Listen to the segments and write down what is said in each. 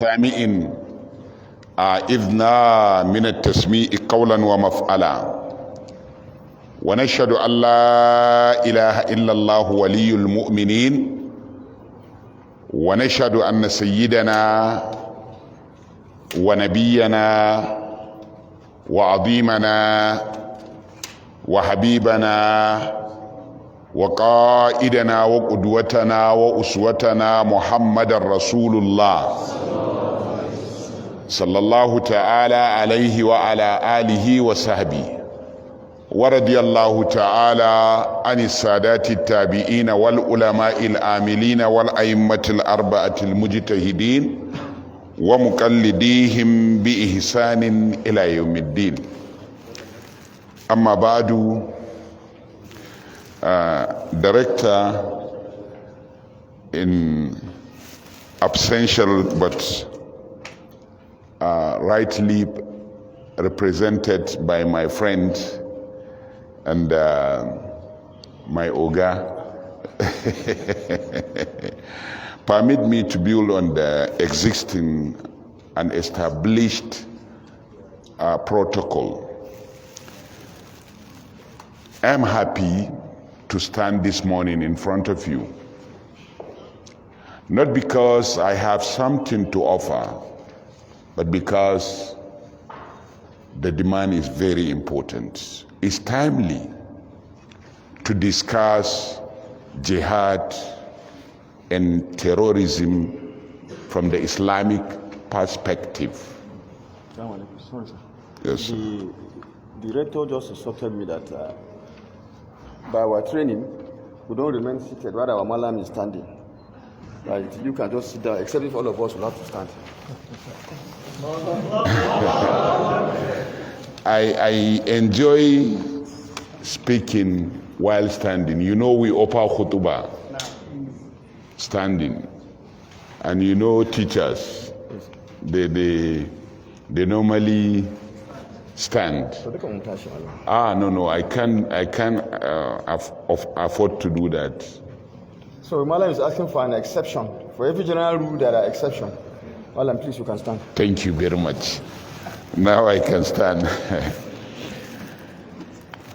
سامع إذنا من التسميع قولا ومفعلا ونشهد أن لا إله إلا الله ولي المؤمنين ونشهد أن سيدنا ونبينا وعظيمنا وحبيبنا وقائدنا وقدوتنا وأسوتنا محمد رسول الله صلى الله تعالى عليه وعلى آله وصحبه ورضي الله تعالى عن السادات التابعين والعلماء العاملين والأئمة الأربعة المجتهدين ومقلديهم بإحسان إلى يوم الدين. أما بعد, Director in absential but rightly represented by my friend and my Oga, permit me to build on the existing and established protocol. I'm happy to stand this morning in front of you, not because I have something to offer, but because the demand is very important. It's timely to discuss jihad and terrorism from the Islamic perspective. Sorry, sir. Yes, sir. The director just instructed me that by our training, we don't remain seated, rather our malam is standing. Right? You can just sit down, except if all of us will have to stand. I enjoy speaking while standing. You know, we offer khutbah standing, and you know, teachers they normally stand. No, I can't afford to do that. So Malam is asking for an exception. For every general rule, there are exceptions. Malam, please, you can stand. Thank you very much. Now I can stand.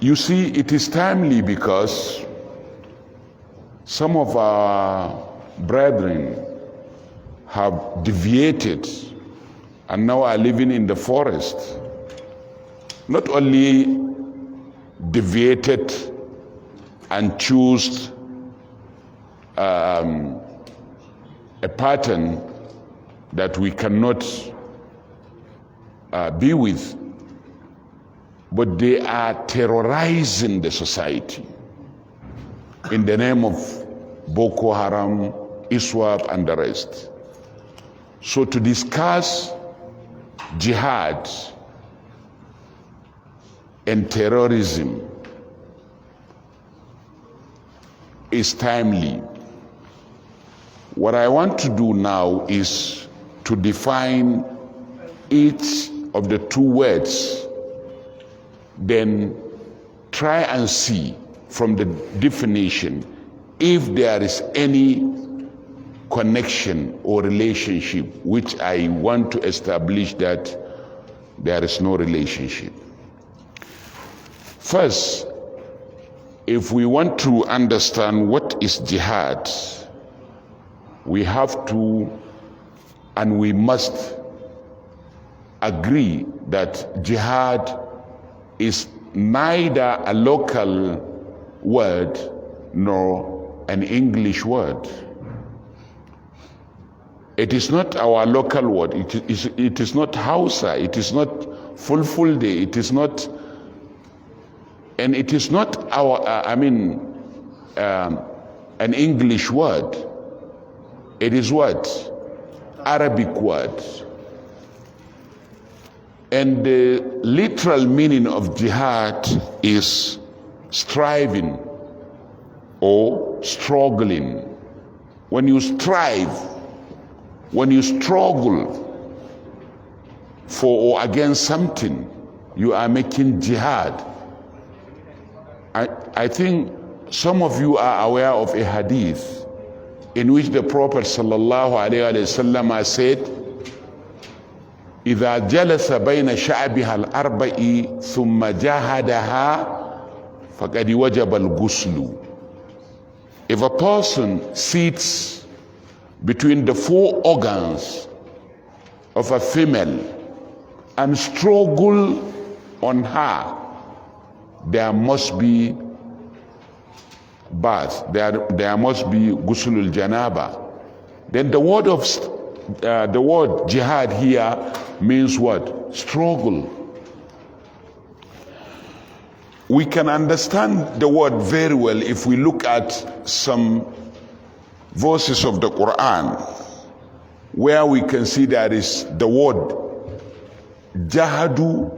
You see, it is timely because some of our brethren have deviated and now are living in the forest. Not only deviated and choose a pattern that we cannot be with, but they are terrorizing the society in the name of Boko Haram, ISWAP, and the rest. So to discuss jihad and terrorism is timely. What I want to do now is to define each of the two words, then try and see from the definition if there is any connection or relationship, which I want to establish that there is no relationship. First, if we want to understand what is jihad, we have to and we must agree that jihad is neither a local word nor an English word. It is not our local word. It is not Hausa. It is not Fulfulde. It is not. And it is not our, an English word. It is what? Arabic word. And the literal meaning of jihad is striving or struggling. When you strive, when you struggle for or against something, you are making jihad. I think some of you are aware of a hadith in which the Prophet sallallahu alaihi wasallam said, إذا جلس بين شعبها الأربع ثم جاهدها فقد وجب الغسل. If a person sits between the four organs of a female and struggle on her, there must be bath, there must be gusulul janaba. Then the word jihad here means what? Struggle. We can understand the word very well if we look at some verses of the Quran where we can see there is the word jahadu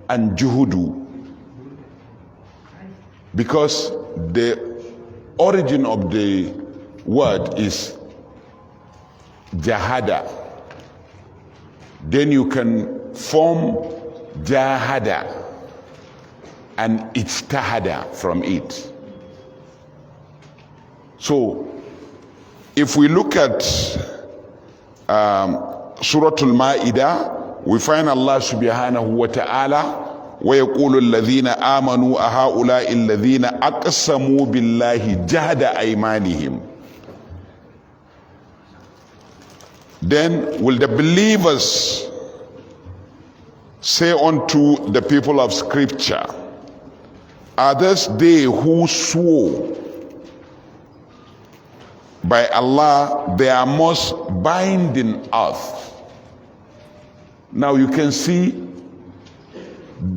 and juhudu, because the origin of the word is jahada. Then you can form jahada and ijtahada from it. So if we look at Surah Al-Ma'idah, we find Allah subhanahu wa ta'ala وَيَقُولُ الَّذِينَ آمَنُوا أَهَؤُلَاءِ الَّذِينَ أَقْسَمُوا بِاللَّهِ جَهْدَ أَيْمَانِهِمْ. Then will the believers say unto the people of Scripture, are those they who swore by Allah their most binding oath? Now you can see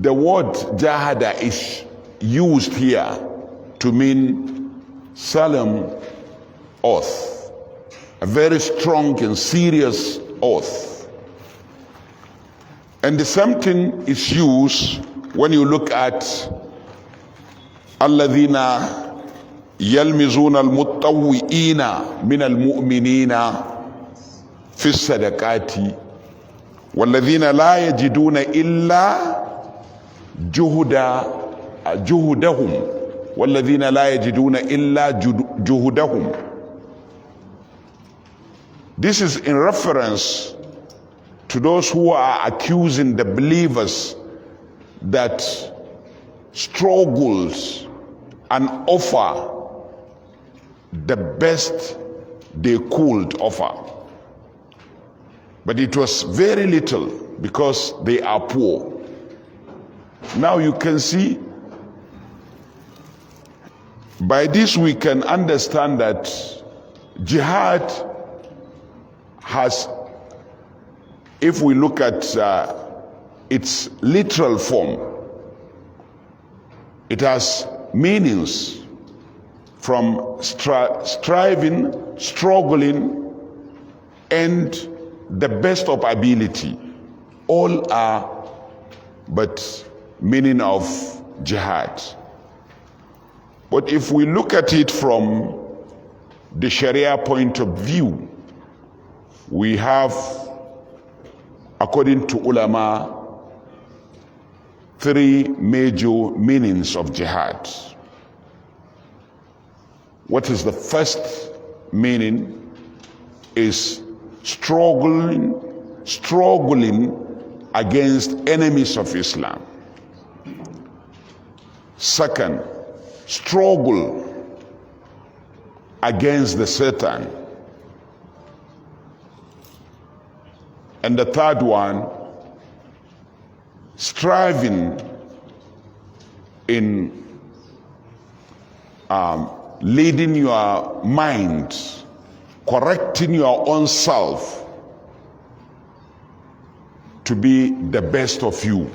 the word jahada is used here to mean solemn oath, a very strong and serious oath. And the same thing is used when you look at alladhina yalmizuna almutawwi'ina min almu'minina fi sadaqati walladhina la yajiduna illa juhudahum walladhina la yajiduna illa juhudahum. This is in reference to those who are accusing the believers that struggles and offer the best they could offer, but it was very little because they are poor. Now you can see by this we can understand that jihad has, if we look at its literal form, it has meanings from striving, struggling, and the best of ability. All are but meaning of jihad. But if we look at it from the Sharia point of view, we have, according to ulama, three major meanings of jihad. What is the first meaning? Is struggling against enemies of Islam. Second, struggle against the Satan. And the third one, striving in leading your mind, correcting your own self to be the best of you,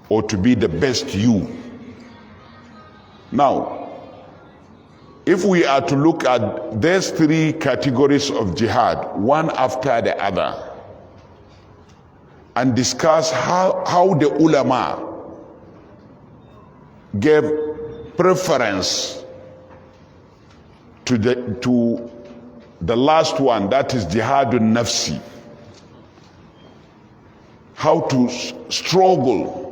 or to be the best you. Now, if we are to look at these three categories of jihad, one after the other, and discuss how the ulama gave preference to the last one, that is jihadun nafsi, how to struggle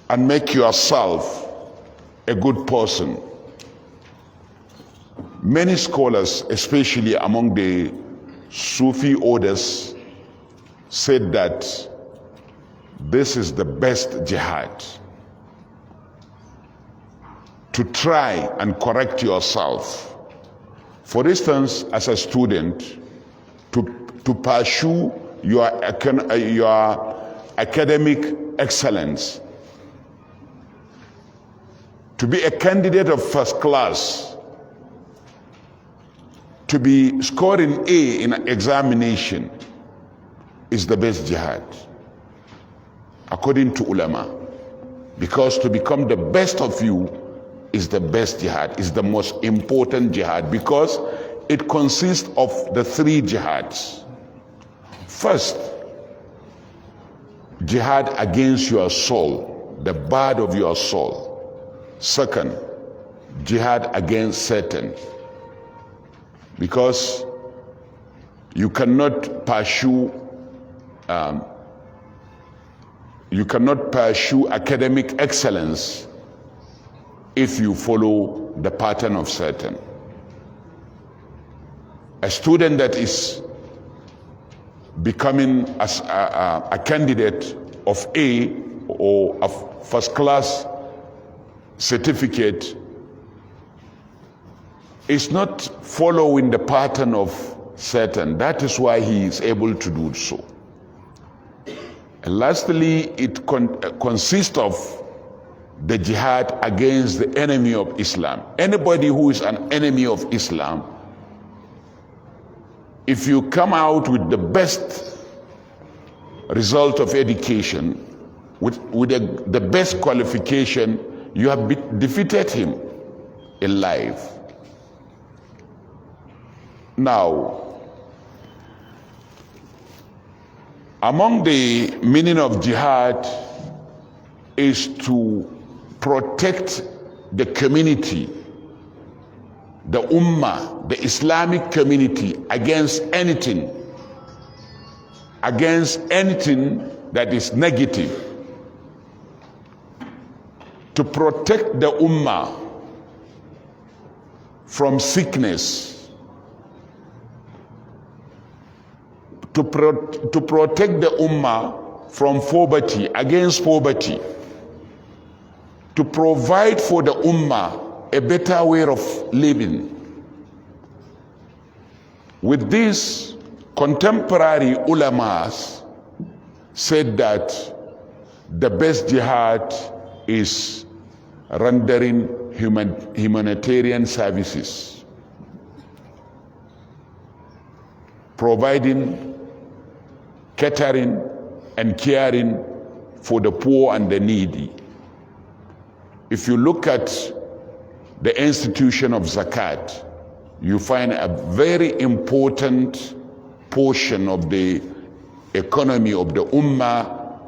and make yourself a good person. Many scholars, especially among the Sufi orders, said that this is the best jihad. To try and correct yourself. For instance, as a student, to pursue your academic excellence, to be a candidate of first class, to be scoring A in an examination is the best jihad, according to ulama. Because to become the best of you is the best jihad, is the most important jihad, because it consists of the three jihads. First, jihad against your soul, the bad of your soul. Second, jihad against Satan, because you cannot pursue academic excellence if you follow the pattern of Satan. A student that is becoming as a candidate of A or of first class certificate is not following the pattern of Satan. That is why he is able to do so. And lastly, it consists of the jihad against the enemy of Islam. Anybody who is an enemy of Islam, if you come out with the best result of education, with the best qualification, you have defeated him in life. Now, among the meaning of jihad is to protect the community, the ummah, the Islamic community against anything that is negative. To protect the ummah from sickness, to protect the ummah from poverty, against poverty, to provide for the ummah a better way of living. With this, contemporary ulamas said that the best jihad is rendering humanitarian services, providing, catering, and caring for the poor and the needy. If you look at the institution of zakat, you find a very important portion of the economy of the ummah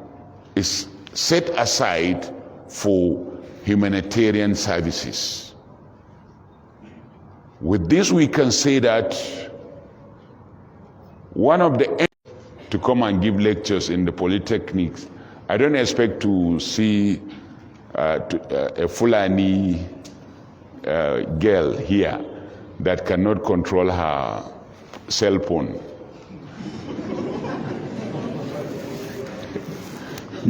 is set aside for humanitarian services. With this, we can say that one of the to come and give lectures in the Polytechnic, I don't expect to see a Fulani girl here that cannot control her cell phone.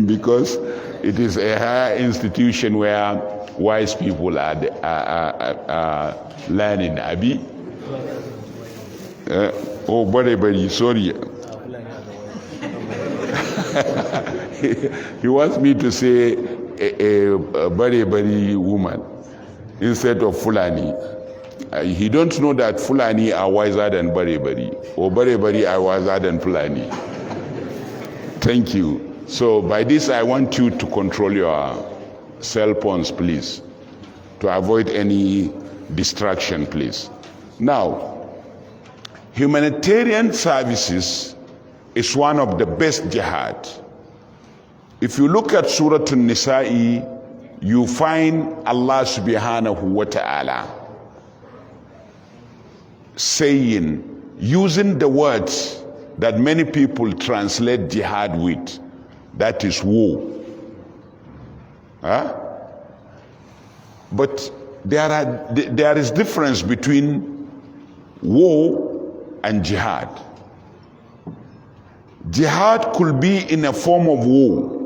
Because it is a higher institution where wise people are learning. Abi? Oh, buddy, sorry. He wants me to say a buddy woman instead of Fulani. He don't know that Fulani are wiser than Bari, or Bari are wiser than Fulani. Thank you. So by this, I want you to control your cell phones, please, to avoid any distraction, please. Now, humanitarian services is one of the best jihad. If you look at Surah An-Nisa'i, you find Allah subhanahu wa ta'ala saying, using the words that many people translate jihad with, that is war. But there is difference between war and jihad. Jihad could be in a form of war,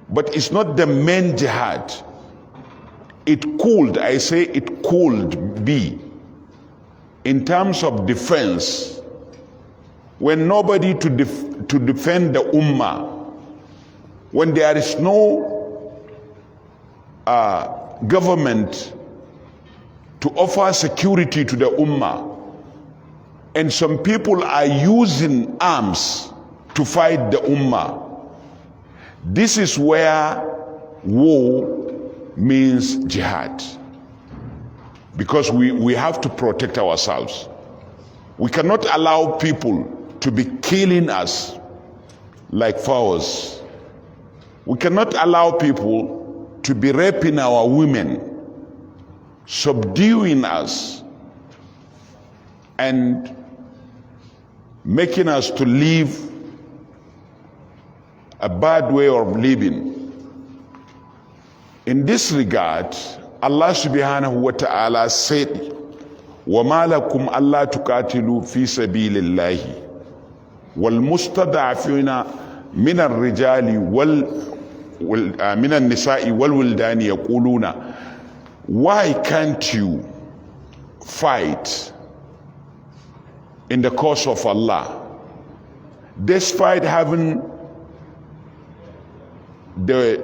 but it's not the main jihad. It could, I say it could be, in terms of defense, when nobody to defend the ummah, when there is no government to offer security to the ummah, and some people are using arms to fight the ummah. This is where war means jihad, because we have to protect ourselves. We cannot allow people to be killing us like fowls. We cannot allow people to be raping our women, subduing us, and making us to live a bad way of living. In this regard, Allah subhanahu wa ta'ala said, وَمَا لَكُمْ أَلَّا تُقَاتِلُوا فِي سَبِيلِ اللَّهِ وَالْمُسْتَضْعَفِينَ مِنَ الرِّجَالِ مِنَ النِّسَاءِ وَالْوِلْدَانِ يَقُولُونَ, why can't you fight in the cause of Allah, despite having the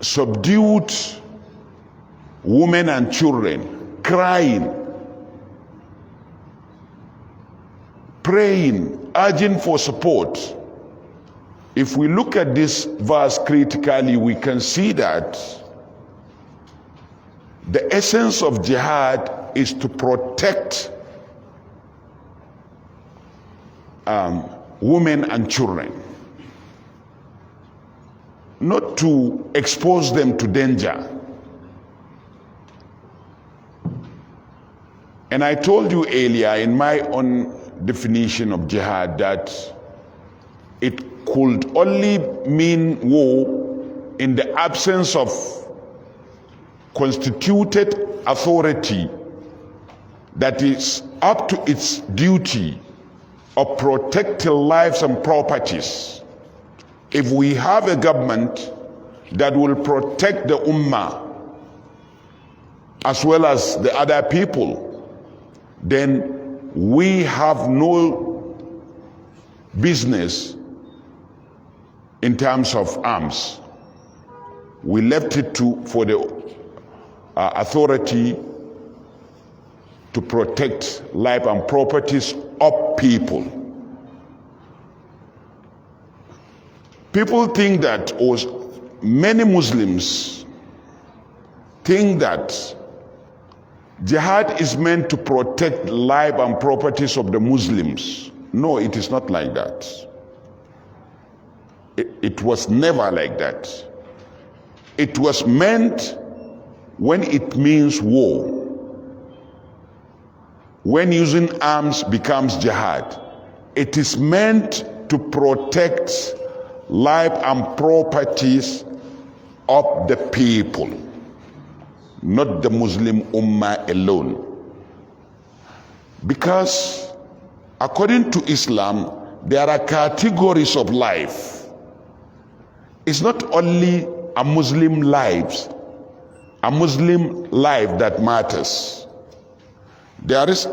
subdued women and children crying, praying, urging for support? If we look at this verse critically, we can see that the essence of jihad is to protect women and children, not to expose them to danger. And I told you earlier in my own definition of jihad that it could only mean war in the absence of constituted authority that is up to its duty of protecting lives and properties. If we have a government that will protect the ummah as well as the other people, then we have no business in terms of arms. We left it for the authority to protect life and properties of people. People think that, or many Muslims think that jihad is meant to protect life and properties of the Muslims. No, it is not like that. It was never like that. It was meant when it means war. When using arms becomes jihad, it is meant to protect life and properties of the people, not the Muslim Ummah alone. Because according to Islam, there are categories of life. It's not only a Muslim life that matters. There is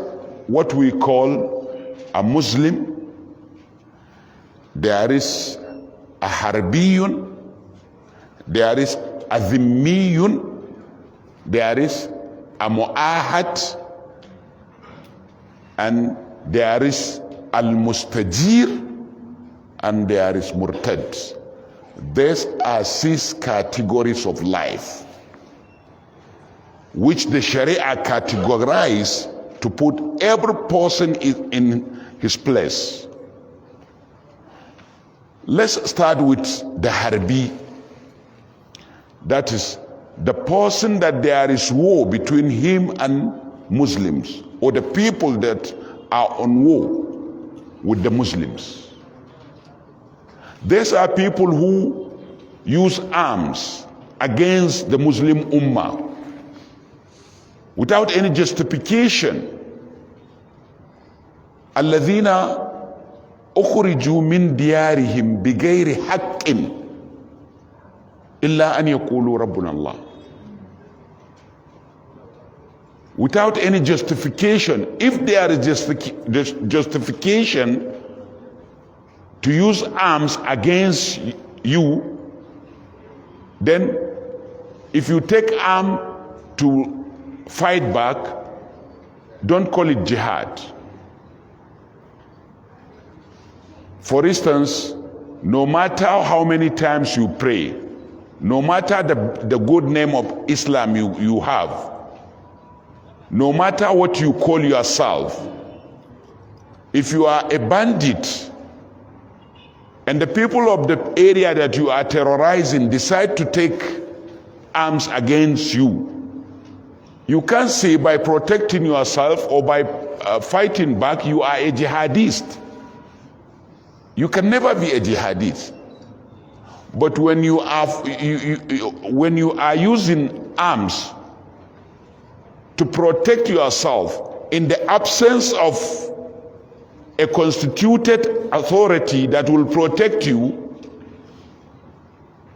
what we call a Muslim, there is a Harbiyun, there is a Zimmiyun, there is a Mu'ahad, and there is Al-Mustajir, and there is Murtad. These are 6 categories of life which the Sharia categorized to put every person in his place. Let's start with the Harbi. That is the person that there is war between him and Muslims, or the people that are on war with the Muslims. These are people who use arms against the Muslim Ummah without any justification. الذين أخرجوا من ديارهم بغير حق إلا أن يقولوا ربنا الله. Without any justification. If there is justification to use arms against you, then if you take arm to fight back, don't call it jihad. For instance, no matter how many times you pray, no matter the good name of Islam you have, no matter what you call yourself, if you are a bandit and the people of the area that you are terrorizing decide to take arms against you, you can't say by protecting yourself or by fighting back you are a jihadist. You can never be a jihadist. But when you are using arms to protect yourself in the absence of a constituted authority that will protect you,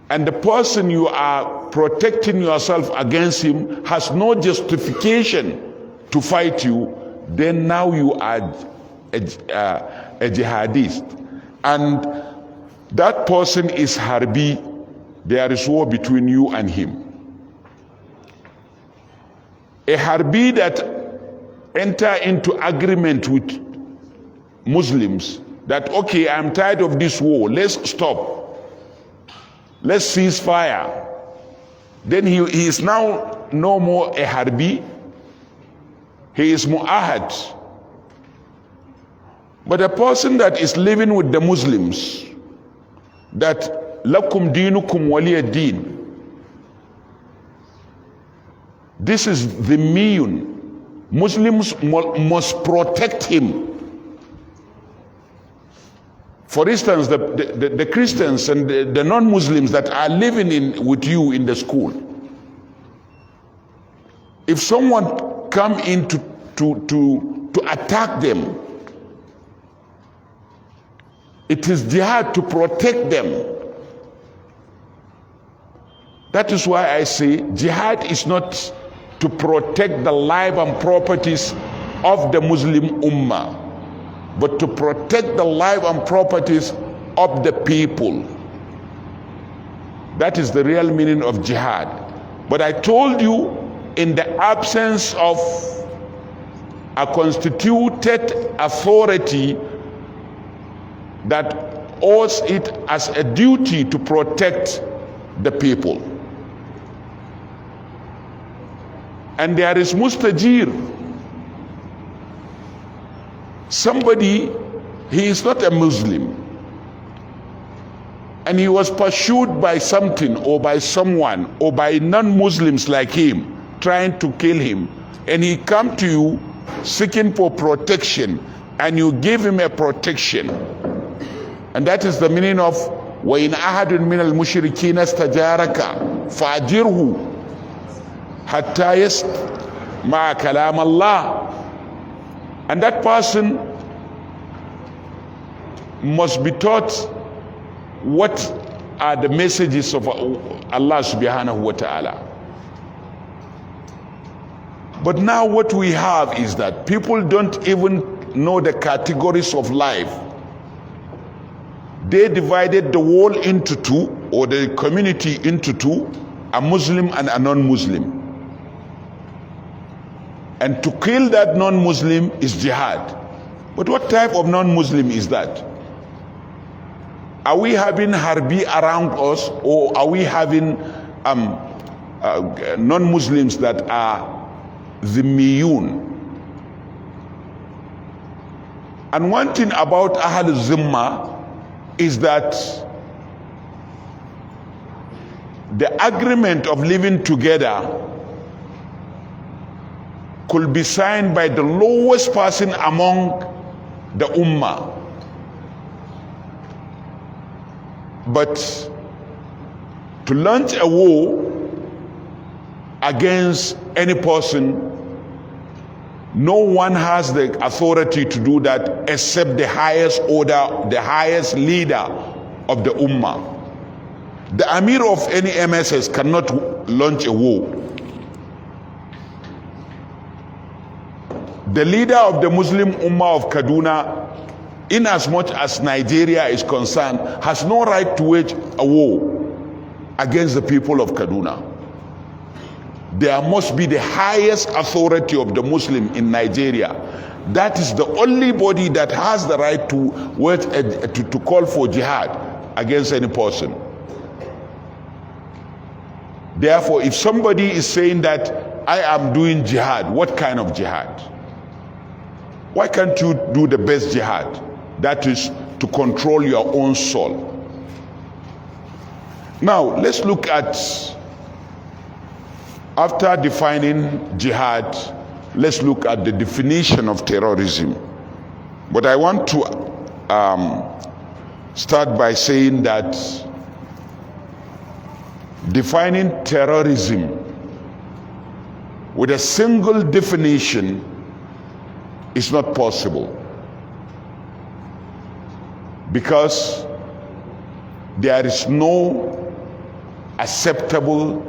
and the person you are protecting yourself against him has no justification to fight you, then now you are a jihadist. And that person is harbi. There is war between you and him. A harbi that enter into agreement with Muslims that, okay, I'm tired of this war, let's stop, let's cease fire, then he is now no more a harbi, he is mu'ahad. But a person that is living with the Muslims, that lakum dinukum waliya din, this is the miyun. Muslims must protect him. For instance, the Christians and the non-Muslims that are living with you in the school, if someone come in to attack them, it is jihad to protect them. That is why I say jihad is not to protect the life and properties of the Muslim Ummah, but to protect the life and properties of the people. That is the real meaning of jihad. But I told you, in the absence of a constituted authority that owes it as a duty to protect the people. And there is mustajir. Somebody, he is not a Muslim, and he was pursued by something or by someone or by non-Muslims like him trying to kill him, and he come to you seeking for protection, and you give him a protection. And that is the meaning of وَإِنْ أَحَدٌ مِّنَ الْمُشْرِكِينَ اسْتَجَارَكَ فَأَجِرْهُ حَتَّى يَسْمَعَ كَلَامَ اللَّهِ. And that person must be taught what are the messages of Allah subhanahu wa ta'ala. But now what we have is that people don't even know the categories of life. They divided the world into two, or the community into two, a Muslim and a non-Muslim. And to kill that non-Muslim is jihad. But what type of non-Muslim is that? Are we having harbi around us, or are we having non-Muslims that are zimmiyun? And one thing about Ahl Zimma is that the agreement of living together could be signed by the lowest person among the ummah. But to launch a war against any person, No one has the authority to do that except the highest order, the highest leader of the Ummah. The Amir of any MSS cannot launch a war. The leader of the Muslim Ummah of Kaduna, in as much as Nigeria is concerned, has no right to wage a war against the people of Kaduna. There must be the highest authority of the Muslim in Nigeria. That is the only body that has the right to call for jihad against any person. Therefore, if somebody is saying that I am doing jihad, what kind of jihad? Why can't you do the best jihad? That is to control your own soul. Now, let's look at, after defining jihad, let's look at the definition of terrorism. But I want to start by saying that defining terrorism with a single definition is not possible, because there is no acceptable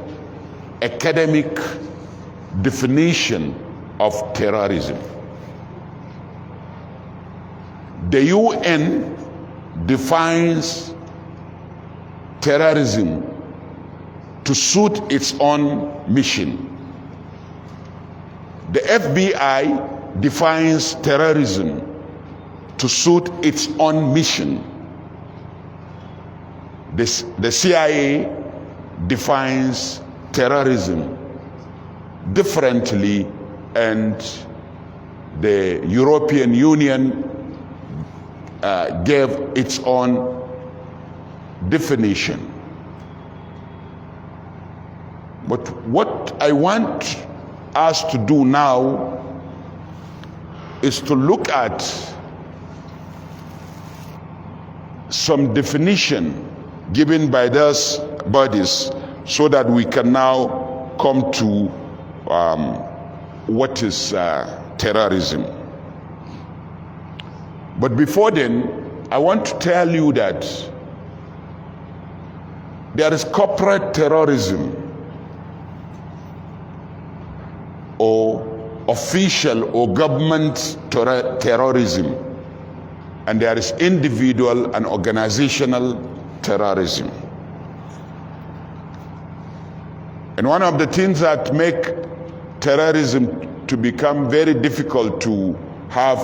academic definition of terrorism. The UN defines terrorism to suit its own mission. The FBI defines terrorism to suit its own mission. The CIA defines terrorism differently, and the European Union gave its own definition. But what I want us to do now is to look at some definition given by those bodies, so that we can now come to what is terrorism. But before then, I want to tell you that there is corporate terrorism, or official or government terrorism, and there is individual and organizational terrorism. And one of the things that make terrorism to become very difficult to have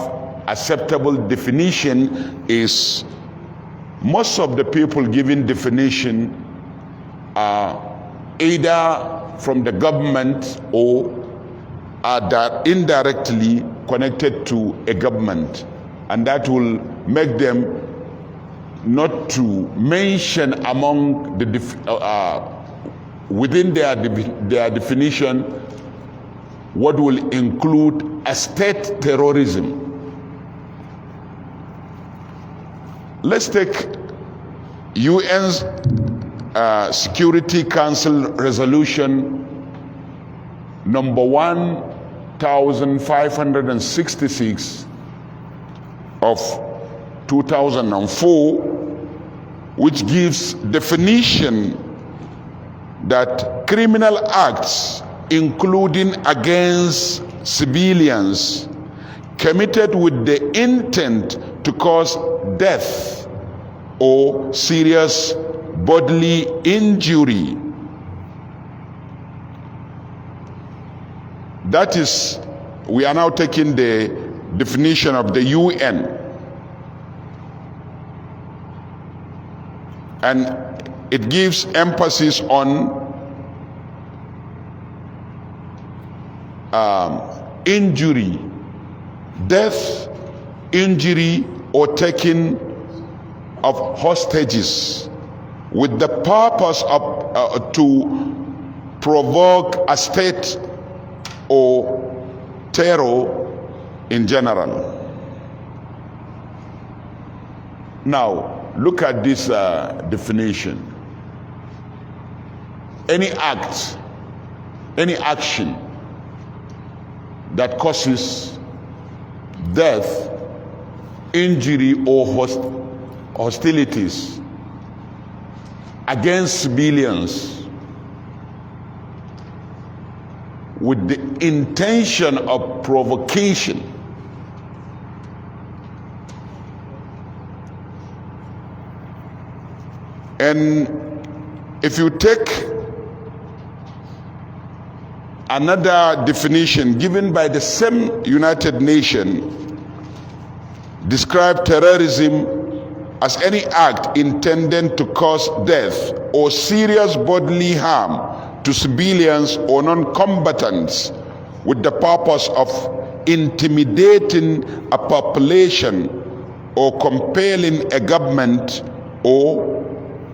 acceptable definition is most of the people giving definition are either from the government or are indirectly connected to a government, and that will make them not to mention among the within their definition what will include a state terrorism. Let's take UN's Security Council resolution number 1566 of 2004, which gives definition that criminal acts, including against civilians, committed with the intent to cause death or serious bodily injury. That is, we are now taking the definition of the UN, and it gives emphasis on injury, death, injury, or taking of hostages with the purpose of to provoke a state or terror in general. Now, look at this definition. Any act, any action that causes death, injury, or hostilities against civilians with the intention of provocation. And if you take another definition given by the same United Nations, describe terrorism as any act intended to cause death or serious bodily harm to civilians or non-combatants with the purpose of intimidating a population or compelling a government or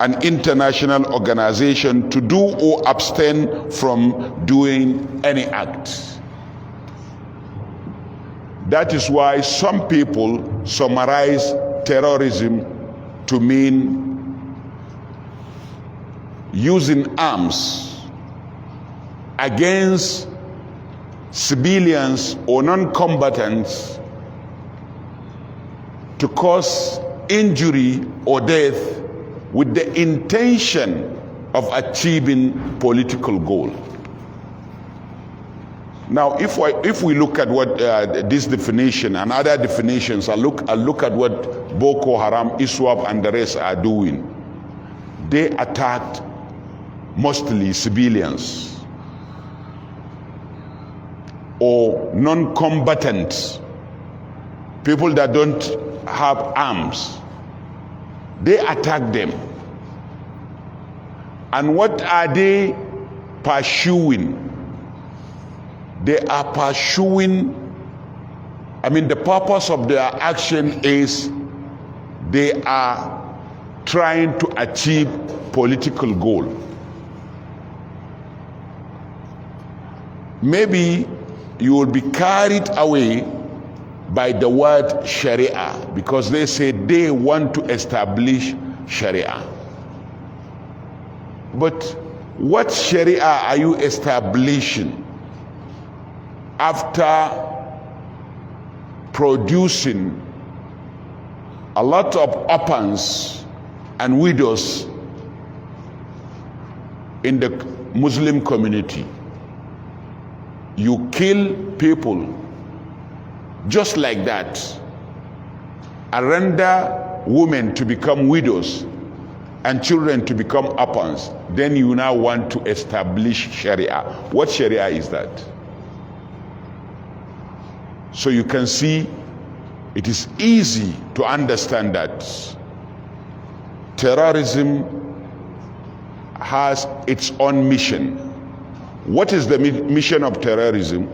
an international organization to do or abstain from doing any act. That is why some people summarize terrorism to mean using arms against civilians or non-combatants to cause injury or death with the intention of achieving political goal. Now, if we look at what this definition and other definitions, I look at what Boko Haram, ISWAP, and the rest are doing. They attacked mostly civilians or non-combatants, people that don't have arms. They attack them. And what are they pursuing? They are pursuing, the purpose of their action is they are trying to achieve political goal. Maybe you will be carried away by the word Sharia because they say they want to establish Sharia. But what Sharia are you establishing after producing a lot of orphans and widows in the Muslim community? You kill people just like that and render women to become widows and children to become orphans. Then you now want to establish Sharia. What Sharia is that? So you can see it is easy to understand that terrorism has its own mission. What is the mission of terrorism?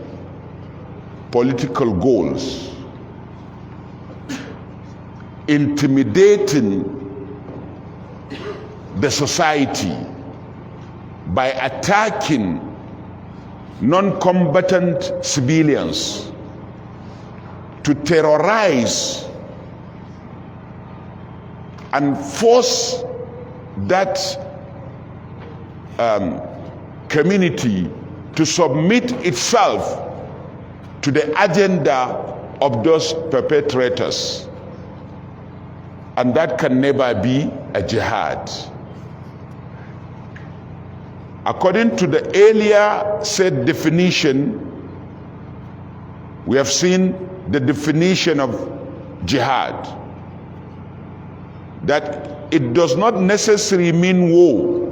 Political goals. Intimidating the society by attacking non-combatant civilians, to terrorize and force that community to submit itself to the agenda of those perpetrators. And that can never be a jihad. According to the earlier said definition, we have seen the definition of jihad, that it does not necessarily mean war.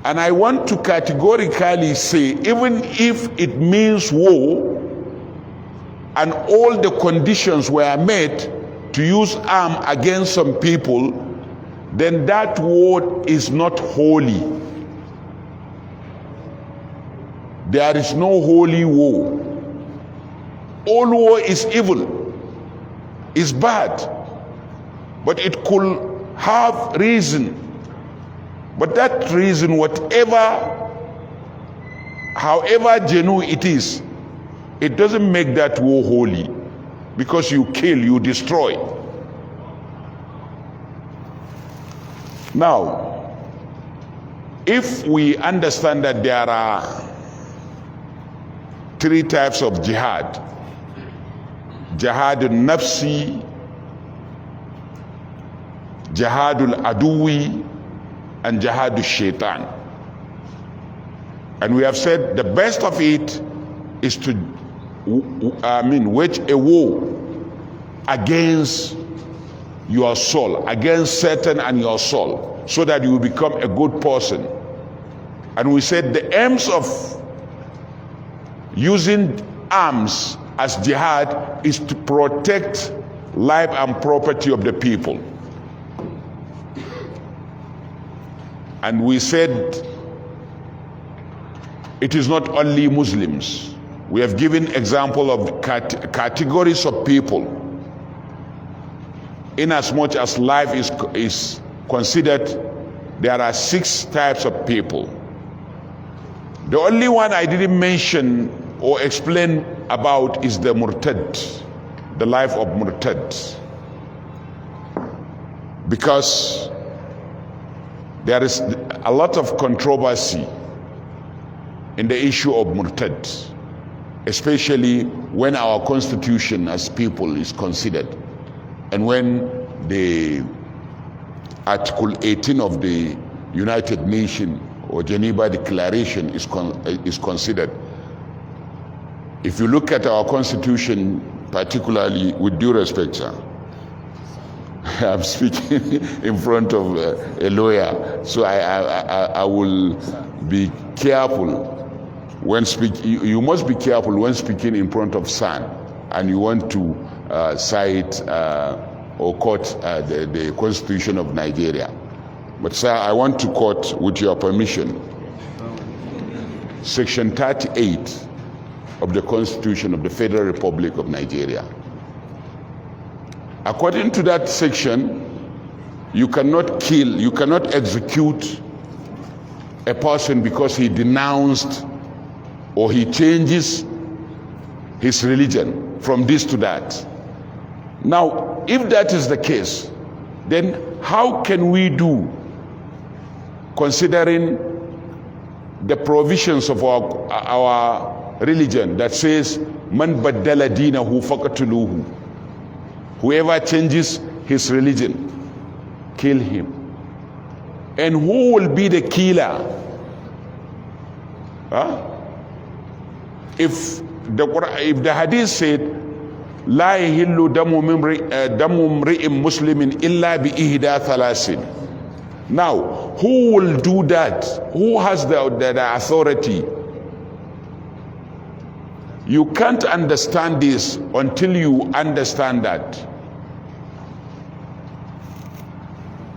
And I want to categorically say, even if it means war and all the conditions were met to use arm against some people, then that war is not holy. There is no holy war. All war is evil, is bad, but it could have reason. But that reason, however genuine it is, it doesn't make that war holy, because you kill, you destroy. Now, if we understand that there are three types of jihad: jihad al-nafsi, jihad al-aduwi, and jihad al-shaitan. And we have said the best of it is to wage a war against your soul, against Satan and your soul, so that you will become a good person. And we said the aims of using arms as jihad is to protect life and property of the people. And we said it is not only Muslims. We have given example of categories of people. In as much as life is considered, there are 6 types of people. The only one I didn't mention or explain about is the murtad, the life of murtad. Because there is a lot of controversy in the issue of murtad, especially when our constitution as people is considered, and when the Article 18 of the United Nations or Geneva Declaration is considered. If you look at our constitution, particularly, with due respect, sir, I'm speaking in front of a lawyer, so I will be careful when speaking. You must be careful when speaking in front of son, and you want to cite or quote the Constitution of Nigeria. But sir, I want to quote, with your permission, Section 38 of the Constitution of the Federal Republic of Nigeria. According to that section, you cannot kill, you cannot execute a person because he denounced or he changes his religion from this to that. Now, if that is the case, then how can we do, considering the provisions of our religion that says, Man baddala dinahu faqatuluhu. Whoever changes his religion, kill him. And who will be the killer? Huh? If the hadith said, La yahillu damu mri'in muslimin illa bi ihda thalasin. Now, who will do that? Who has the authority? You can't understand this until you understand that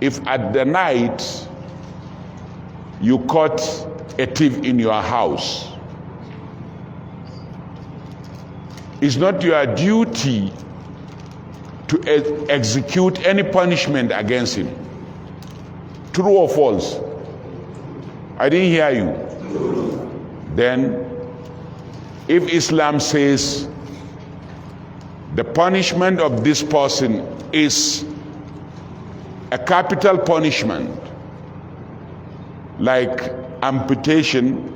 if at the night you caught a thief in your house, it's not your duty to execute any punishment against him. True or false? I didn't hear you. Then, if Islam says the punishment of this person is a capital punishment, like amputation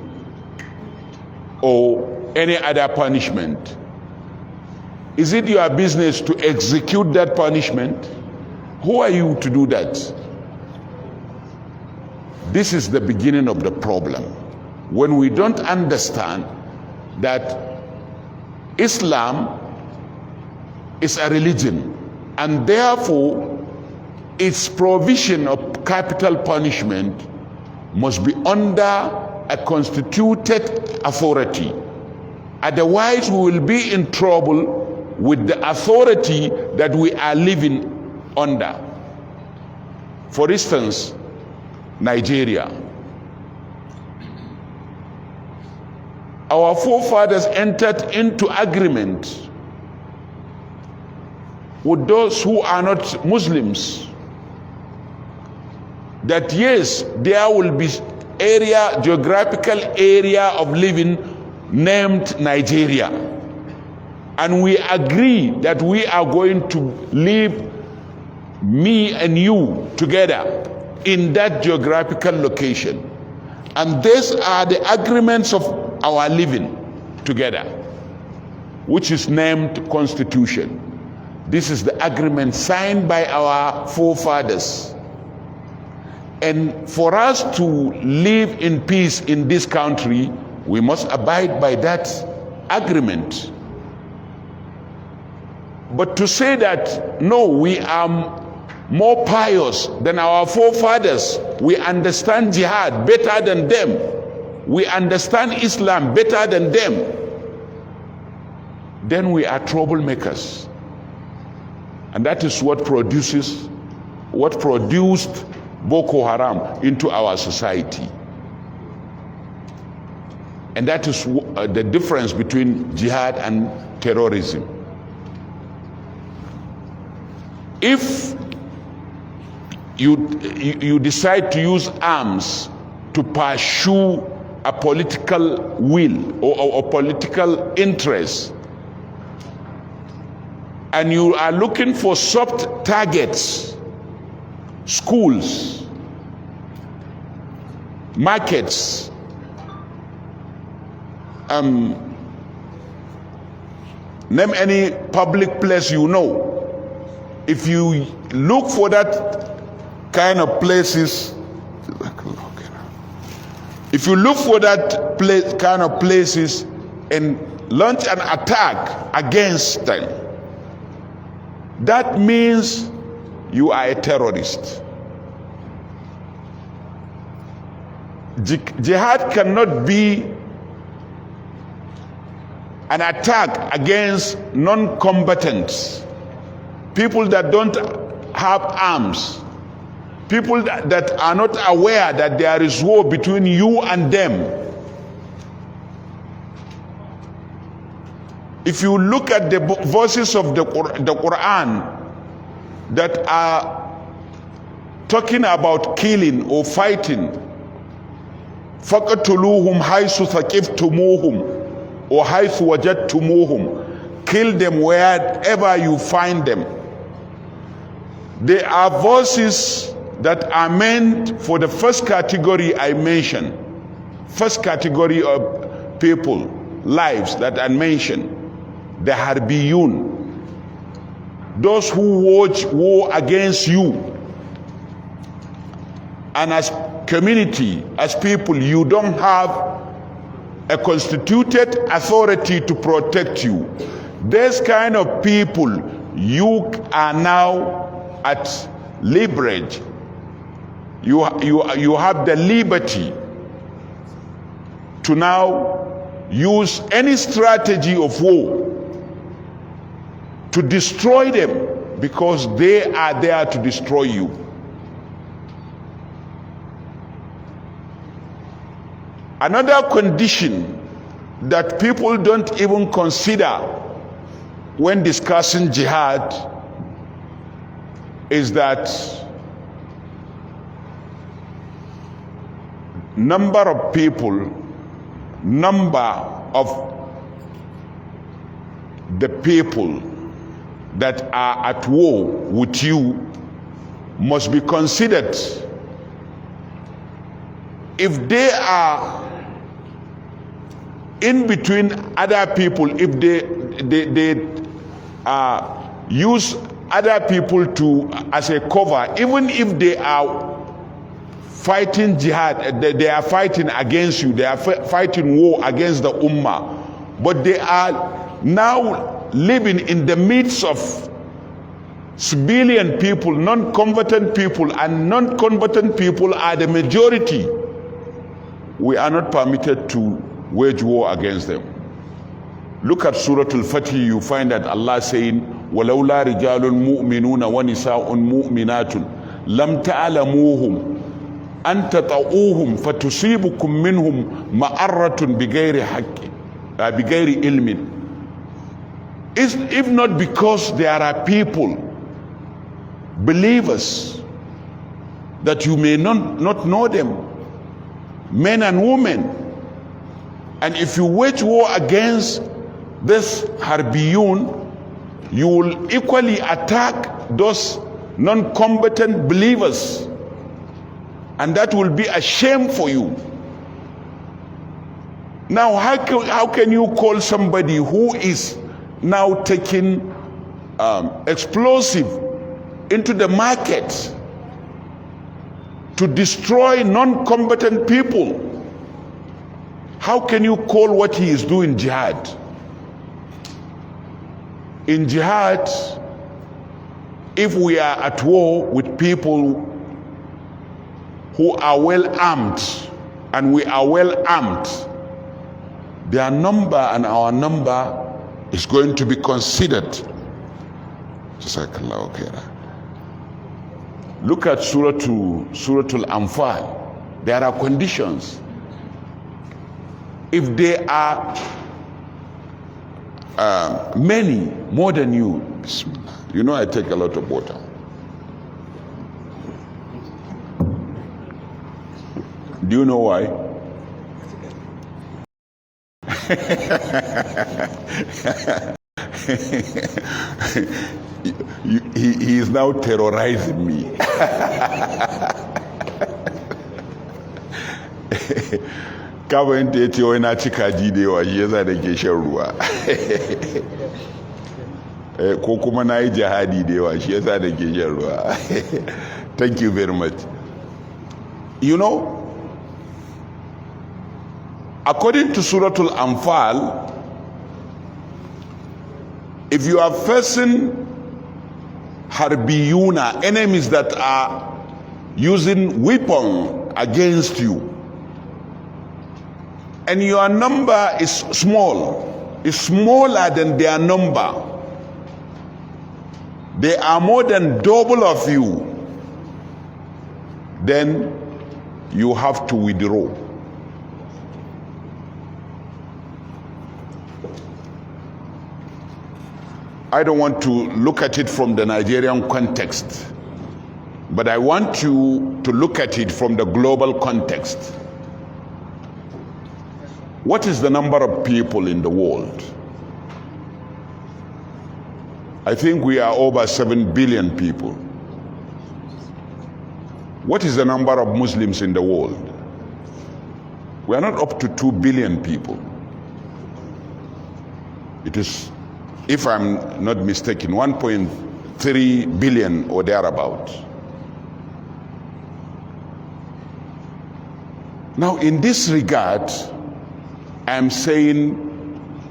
or any other punishment, is it your business to execute that punishment? Who are you to do that? This is the beginning of the problem. When we don't understand that Islam is a religion, and therefore its provision of capital punishment must be under a constituted authority. Otherwise, we will be in trouble with the authority that we are living under. For instance, Nigeria. Our forefathers entered into agreement with those who are not Muslims that yes, there will be geographical area of living named Nigeria, and we agree that we are going to live, me and you, together in that geographical location. And these are the agreements of our living together. which is named Constitution. This is the agreement signed by our forefathers. And for us to live in peace in this country, we must abide by that agreement. But to say that, no, we are more pious than our forefathers, we understand jihad better than them, we understand Islam better than them, then we are troublemakers. And that is what produced Boko Haram into our society. And that is the difference between jihad and terrorism. If you decide to use arms to pursue a political will or political interest, and you are looking for soft targets, schools, markets, name any public place you know. If you look for that kind of places, if you look for that kind of places and launch an attack against them, that means you are a terrorist. Jihad cannot be an attack against non-combatants, people that don't have arms, people that are not aware that there is war between you and them. If you look at the verses of the Quran that are talking about killing or fighting, فَقَتُلُوهُمْ حَيْثُ ثَقِفْتُمُوهُمْ or حَيْثُ وَجَدْتُمُوهُمْ, kill them wherever you find them. There are verses that are meant for the first category I mentioned, first category of people, lives that I mentioned, the harbiyun, those who wage war against you. And as community, as people, you don't have a constituted authority to protect you. This kind of people, you are now at leverage. You have the liberty to now use any strategy of war to destroy them, because they are there to destroy you. Another condition that people don't even consider when discussing jihad is that number of people, number of the people that are at war with you must be considered. If they are in between other people, if they use other people to as a cover, even if they are fighting jihad, they are fighting against you, they are fighting war against the ummah, but they are now living in the midst of civilian people, non-combatant people, and non-combatant people are the majority. We are not permitted to wage war against them. Look at Surah Al-Fatih, you find that Allah saying, وَلَوْلَا رِجَالٌ مُؤْمِنُونَ وَنِسَاءٌ مُؤْمِنَاتٌ لَمْ تَعْلَمُوهُمْ أَن تَطَؤُوهُمْ فَتُصِيبُكُم مِّنْهُمْ مَعَرَّةٌ بِغَيْرِ عِلْمٍ. If not because there are people, believers, that you may not know them, men and women, and if you wage war against this harbiyun, you will equally attack those non-combatant believers, and that will be a shame for you. Now, how can you call somebody who is now taking explosive into the market to destroy non-combatant people. How can you call what he is doing jihad? In jihad, if we are at war with people who are well armed, and we are well armed, their number and our number is going to be considered. Jazakallahu khairan. Look at Surah Al-Anfal. There are conditions. If they are many, more than you, Bismillah. You know I take a lot of water. Do you know why? He is now terrorizing me. Kawai ta yace wai na ci kaji da yawa shi yasa da ke shan ruwa. Ko kuma na yi jihadi da yawa shi yasa da ke shan ruwa. Thank you very much. You know, according to Surah Al-Anfal, if you are facing harbiyuna, enemies that are using weapon against you, and your number is small, is smaller than their number, they are more than double of you, then you have to withdraw. I don't want to look at it from the Nigerian context, but I want you to look at it from the global context. What is the number of people in the world? I think we are over 7 billion people. What is the number of Muslims in the world? We are not up to 2 billion people. It is, if I'm not mistaken, 1.3 billion or thereabout. Now, in this regard, I'm saying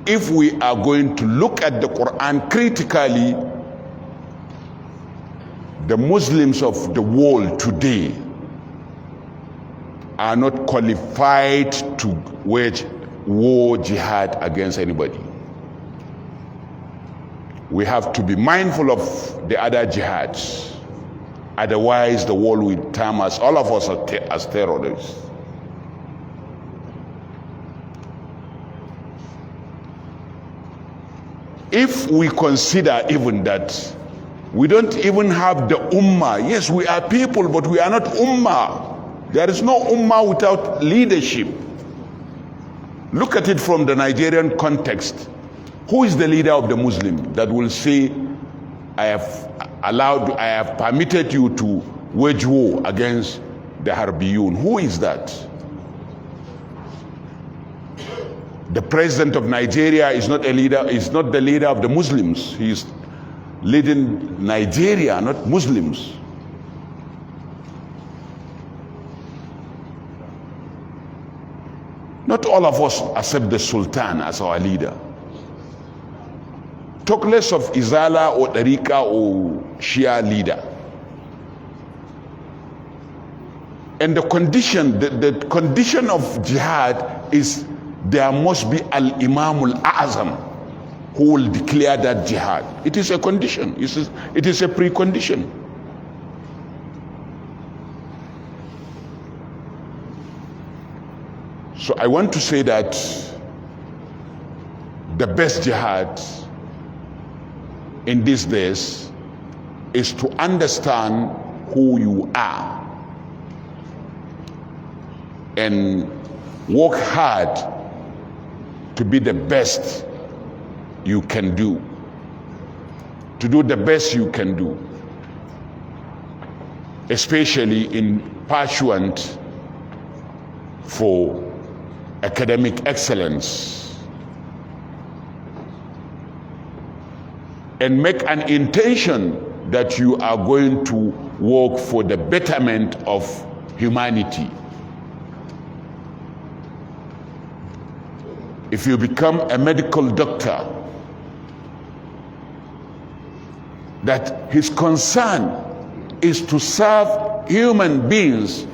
if we are going to look at the Quran critically, the Muslims of the world today are not qualified to wage war jihad against anybody. We have to be mindful of the other jihads. Otherwise, the world will term us, all of us, as terrorists. If we consider even that we don't even have the ummah, yes, we are people, but we are not ummah. There is no ummah without leadership. Look at it from the Nigerian context. Who is the leader of the Muslim that will say, I have permitted you to wage war against the Harbiyun? Who is that? The president of Nigeria is not a leader, is not the leader of the Muslims. He is leading Nigeria, not Muslims. Not all of us accept the Sultan as our leader. Talk less of Izala or Tariqa or Shia leader. And the condition of jihad is there must be Al-Imam Al-Azam who will declare that jihad. It is a condition. It is a precondition. So I want to say that the best jihad in these days is to understand who you are and work hard to be the best you can do, to do the best you can do, especially in pursuant for academic excellence. and make an intention that you are going to work for the betterment of humanity. If you become a medical doctor, that his concern is to serve human beings,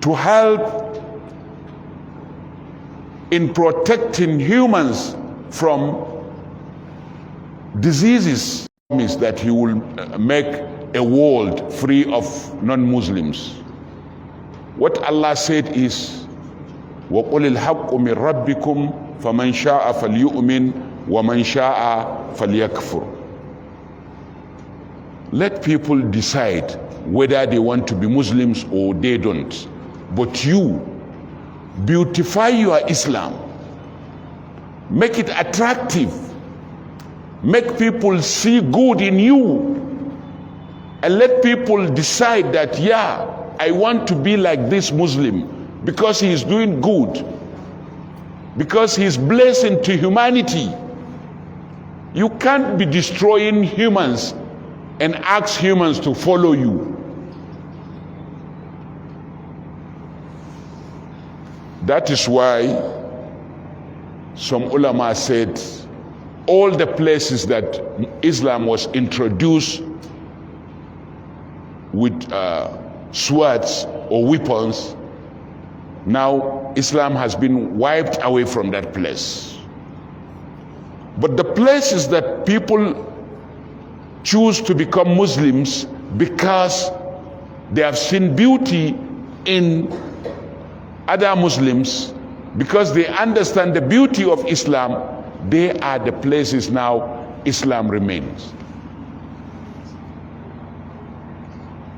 to help in protecting humans from diseases, means that he will make a world free of non-Muslims. What Allah said is, وَقُلِ الْحَقُّ مِنْ رَبِّكُمْ فَمَنْ شَاءَ فَلْيُؤْمِنْ وَمَنْ شَاءَ فَلْيَكْفُرْ. Let people decide whether they want to be Muslims or they don't. But you, beautify your Islam. Make it attractive. Make people see good in you. And let people decide that, yeah, I want to be like this Muslim because he is doing good, because he is blessing to humanity. You can't be destroying humans and ask humans to follow you. That is why some ulama said all the places that Islam was introduced with swords or weapons, now Islam has been wiped away from that place. But the places that people choose to become Muslims because they have seen beauty in other Muslims, because they understand the beauty of Islam, they are the places now Islam remains.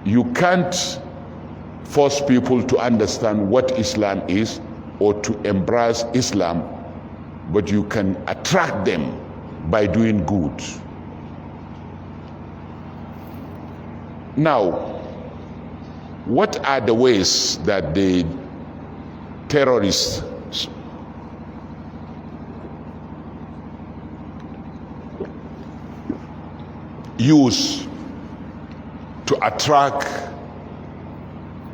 You can't force people to understand what Islam is or to embrace Islam, but you can attract them by doing good. Now, what are the ways that the terrorists use to attract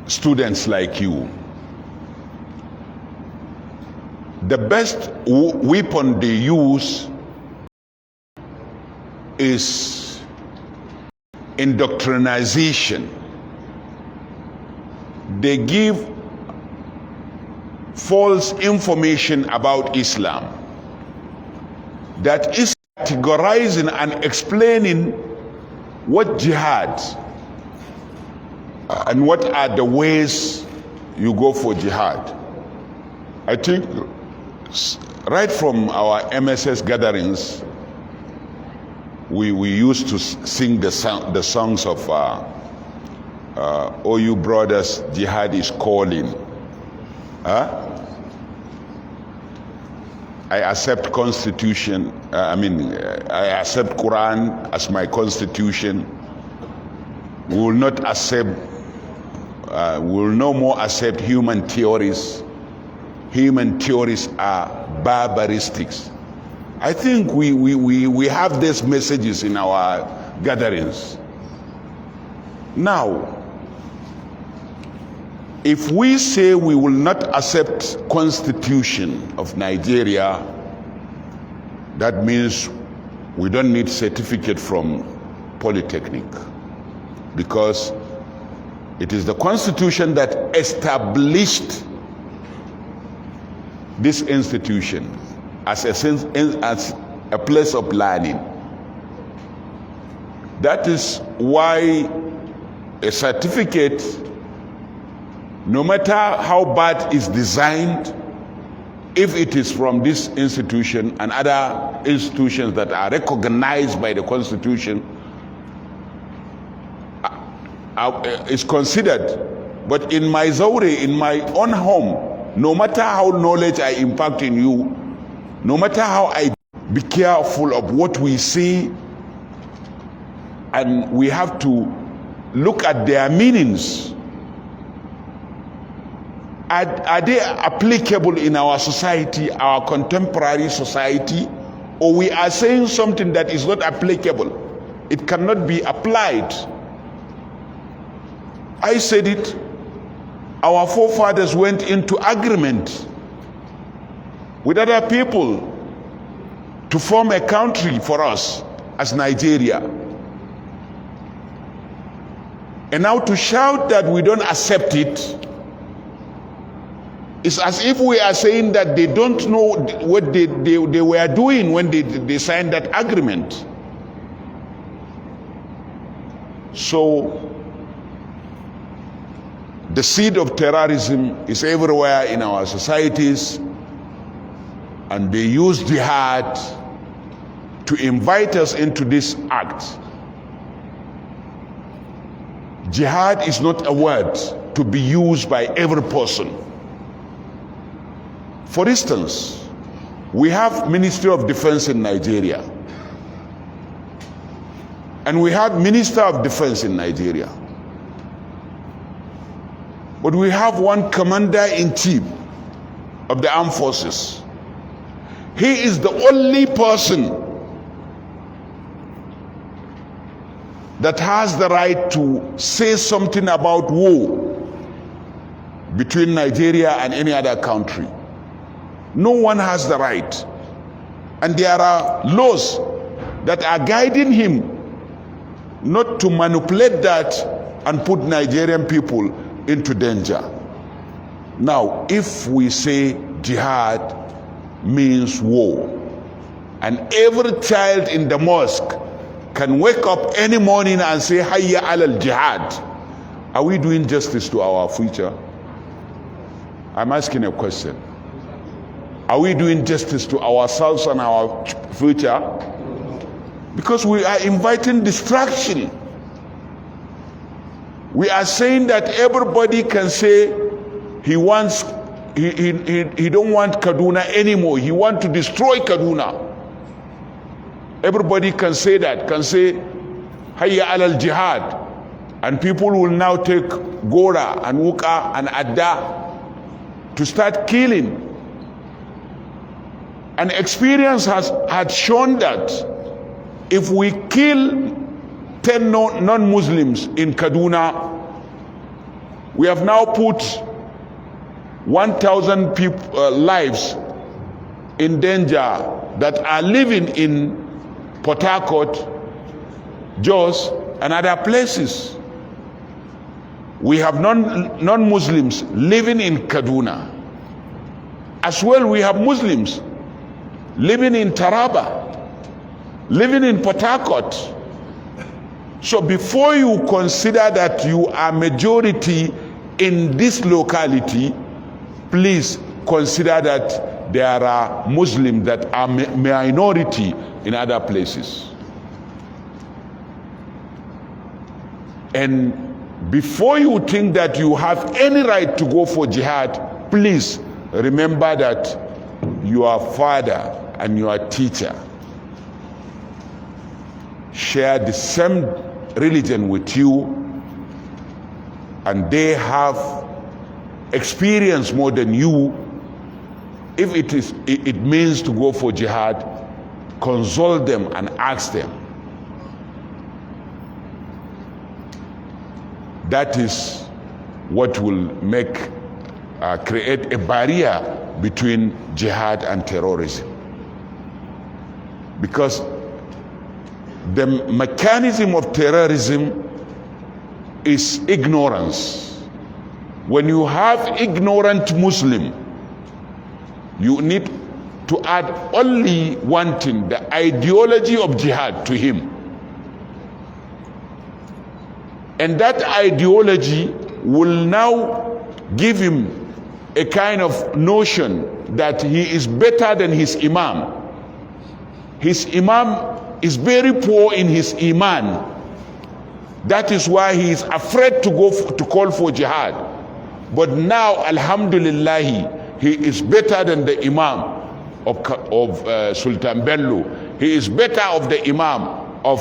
students like you? The best weapon they use is indoctrination. They give false information about Islam that is categorizing and explaining what jihad and what are the ways you go for jihad. I think right from our MSS gatherings, we used to sing the songs of "Oh you brothers, jihad is calling." I accept Constitution. I accept Quran as my Constitution. We will not accept. We will no more accept human theories. Human theories are barbaristics. I think we have these messages in our gatherings. Now, if we say we will not accept Constitution of Nigeria, that means we don't need certificate from Polytechnic, because it is the Constitution that established this institution as a place of learning. That is why a certificate, no matter how bad it's designed, if it is from this institution and other institutions that are recognized by the Constitution, is considered. But in my zawri, in my own home, no matter how knowledge I impact in you, no matter how I be careful of what we see, and we have to look at their meanings. are they applicable in our society, our contemporary society, or we are saying something that is not applicable? It cannot be applied. I said it. Our forefathers went into agreement with other people to form a country for us as Nigeria. And now to shout that we don't accept it, it's as if we are saying that they don't know what they were doing when they signed that agreement. So the seed of terrorism is everywhere in our societies, and they use jihad to invite us into this act. Jihad is not a word to be used by every person. For instance, we have Ministry of Defense in Nigeria, and we have Minister of Defense in Nigeria. But we have one Commander-in-Chief of the Armed Forces. He is the only person that has the right to say something about war between Nigeria and any other country. No one has the right. And there are laws that are guiding him not to manipulate that and put Nigerian people into danger. Now, if we say jihad means war, and every child in the mosque can wake up any morning and say hayya alal jihad, are we doing justice to our future? I'm asking a question. Are we doing justice to ourselves and our future? Because we are inviting distraction. We are saying that everybody can say he don't want Kaduna anymore. He wants to destroy Kaduna. Everybody can say that, can say hayya alal jihad, and people will now take gora and wuka and adda to start killing. And experience had shown that if we kill 10 non-Muslims in Kaduna, we have now put 1,000 lives in danger that are living in Port Harcourt, Jos, and other places. We have non-Muslims living in Kaduna. As well, we have Muslims living in Taraba, living in Port Harcourt. So before you consider that you are majority in this locality, please consider that there are Muslims that are minority in other places. And before you think that you have any right to go for jihad, please remember that your father and your teacher share the same religion with you, and they have experience more than you. If it means to go for jihad, consult them and ask them. That is what will create a barrier between jihad and terrorism. Because the mechanism of terrorism is ignorance. When you have ignorant Muslim, you need to add only one thing, the ideology of jihad to him. And that ideology will now give him a kind of notion that he is better than his imam. His imam is very poor in his iman. That is why he is afraid to go to call for jihad. But now, alhamdulillah, he is better than the imam of Sultan Bello. He is better of the imam of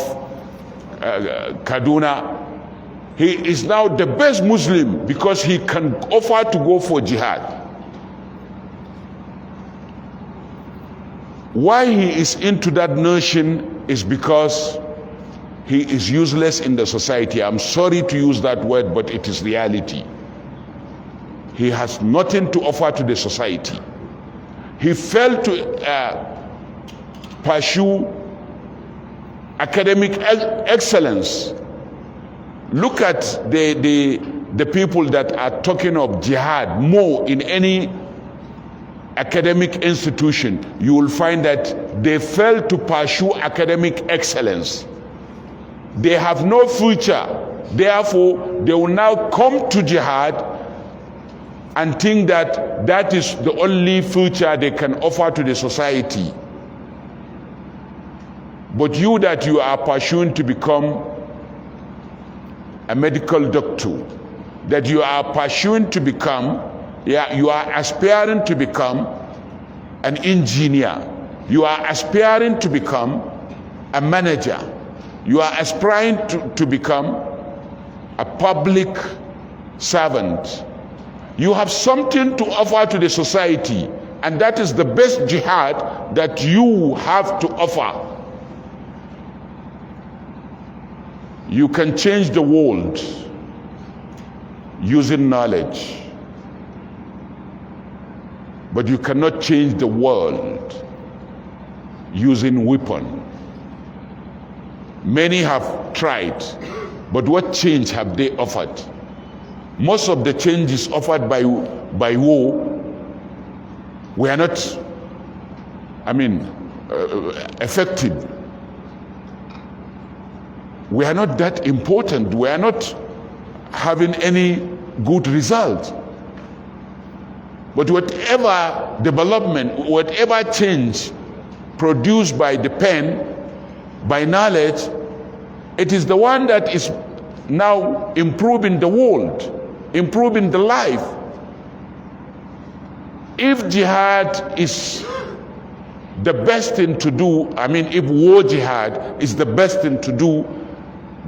Kaduna. He is now the best Muslim because he can offer to go for jihad. Why he is into that notion is because he is useless in the society. I'm sorry to use that word, but it is reality. He has nothing to offer to the society. He failed to pursue academic excellence. Look at the people that are talking of jihad more in any academic institution. You will find that they fail to pursue academic excellence. They have no future. Therefore, they will now come to jihad and think that that is the only future they can offer to the society. But you that you are pursuing to become a medical doctor, that you are pursuing to become, you are aspiring to become an engineer, you are aspiring to become a manager, you are aspiring to become a public servant. You have something to offer to the society, and that is the best jihad that you have to offer. You can change the world using knowledge, but you cannot change the world using weapon. Many have tried, but what change have they offered? Most of the changes offered by war were not, effective. We are not that important. We are not having any good result. But whatever development, whatever change produced by the pen, by knowledge, it is the one that is now improving the world, improving the life. If jihad is the best thing to do, if war jihad is the best thing to do,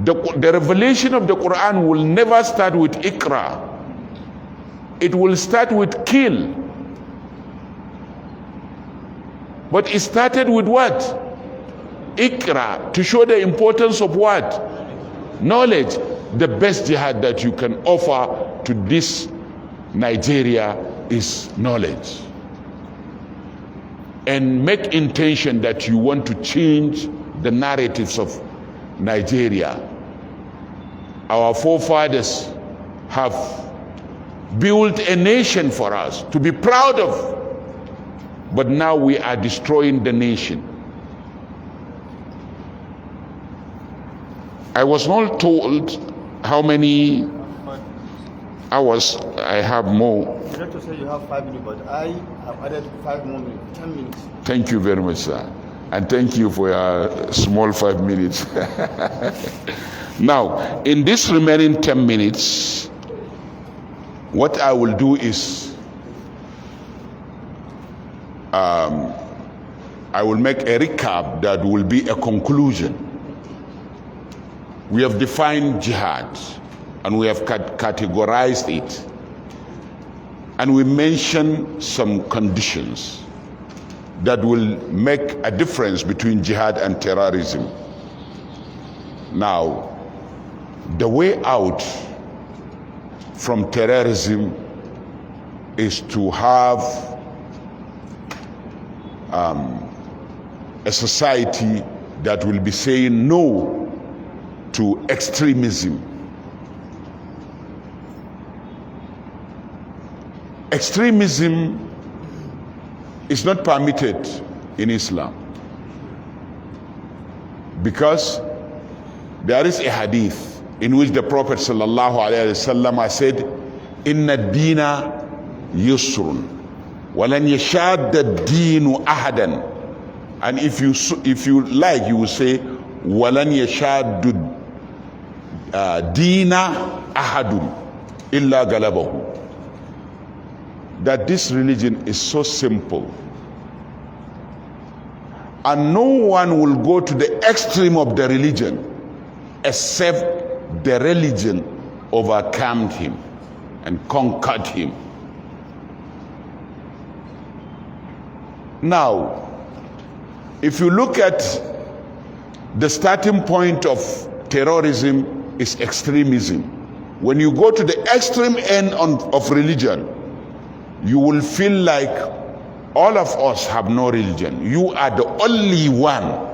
the revelation of the Quran will never start with ikra. It will start with kill. But it started with what? Ikra, to show the importance of what? Knowledge. The best jihad that you can offer to this Nigeria is knowledge. And make intention that you want to change the narratives of Nigeria. Our forefathers have built a nation for us to be proud of, but now we are destroying the nation. I was not told how many hours I have more. You have to say you have 5 minutes, but I have added 5 more minutes, 10 minutes. Thank you very much, sir. And thank you for your small 5 minutes. Now, in this remaining 10 minutes, what I will do is I will make a recap that will be a conclusion. We have defined jihad and we have categorized it, and we mention some conditions that will make a difference between jihad and terrorism. Now, the way out from terrorism is to have a society that will be saying no to extremism. Extremism is not permitted in Islam because there is a hadith in which the Prophet ﷺ said, "Inna ad-dina yusrun, walan yashadda ad-dinu ahadan." And if you like, you will say, "Walan yashaddu dina ahadun illa galabahu." That this religion is so simple, and no one will go to the extreme of the religion except the religion overcame him and conquered him. Now, if you look at the starting point of terrorism is extremism. When you go to the extreme end of religion, you will feel like all of us have no religion. You are the only one.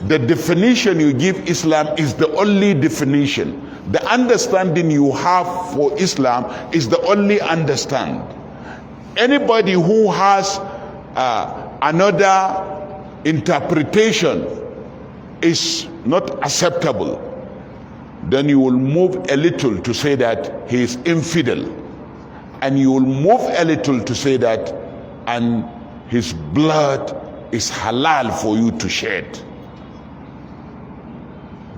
The definition you give Islam is the only definition. The understanding you have for Islam is the only understand. Anybody who has another interpretation is not acceptable. Then you will move a little to say that he is infidel, and you will move a little to say that and his blood is halal for you to shed.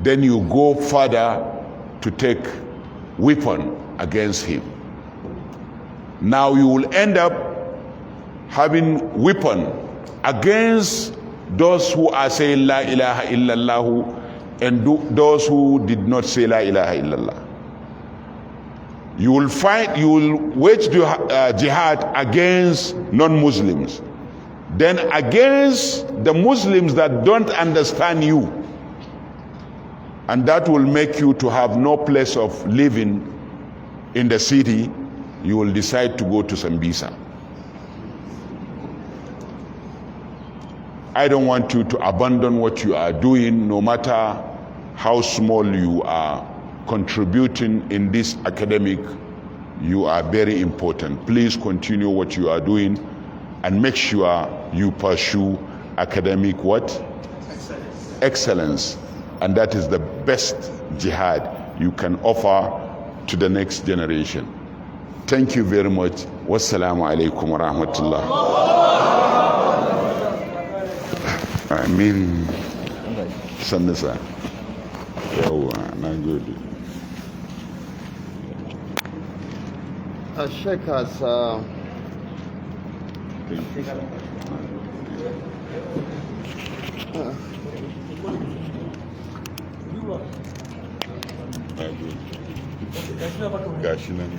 Then you go further to take weapon against him. Now you will end up having weapon against those who are saying La ilaha illallah and those who did not say La ilaha illallah. You will wage jihad against non-Muslims, then against the Muslims that don't understand you, and that will make you to have no place of living in the city. You will decide to go to Sambisa. I don't want you to abandon what you are doing, no matter how small you are contributing in this academic. You are very important. Please continue what you are doing and make sure you pursue academic what? Excellence. And that is the best jihad you can offer to the next generation. Thank you very much. Wassalamu alaikum wa rahmatullah. Amin. Sannasa. Yawa, na gode. Sheikh has gashi nan.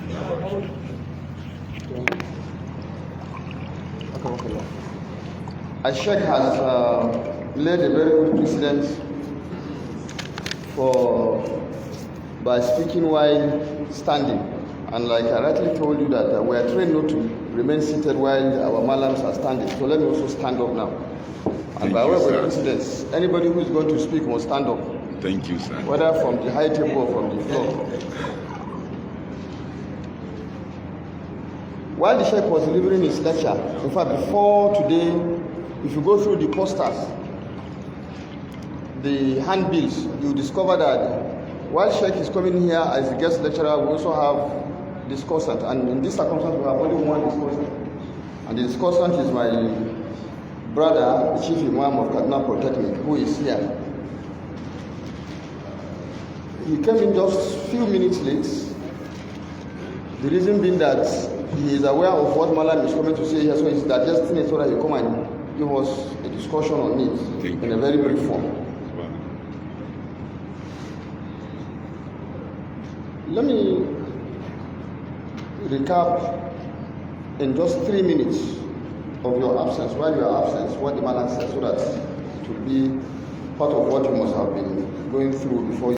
Sheikh has laid a very good precedent by speaking while standing. And like I rightly told you that we are trained not to remain seated while our malams are standing. So let me also stand up now. And by way of precedence, anybody who is going to speak must stand up. Thank you, sir. Whether from the high table or from the floor. While the Sheikh was delivering his lecture, in fact, before today, if you go through the posters, the handbills, you discover that while Sheikh is coming here as a guest lecturer, we also have discussant. And in this circumstance, we have only one discussant. And the discussant is my brother, the chief imam of Kaduna Polytechnic, who is here. He came in just a few minutes late. The reason being that he is aware of what Malam is coming to say here, so it's that destiny so that he come and give us a discussion on it in a very brief form. Let me recap in just 3 minutes of your absence, while you are absent, what the Malam said, so that it will be part of what you must have been going through before you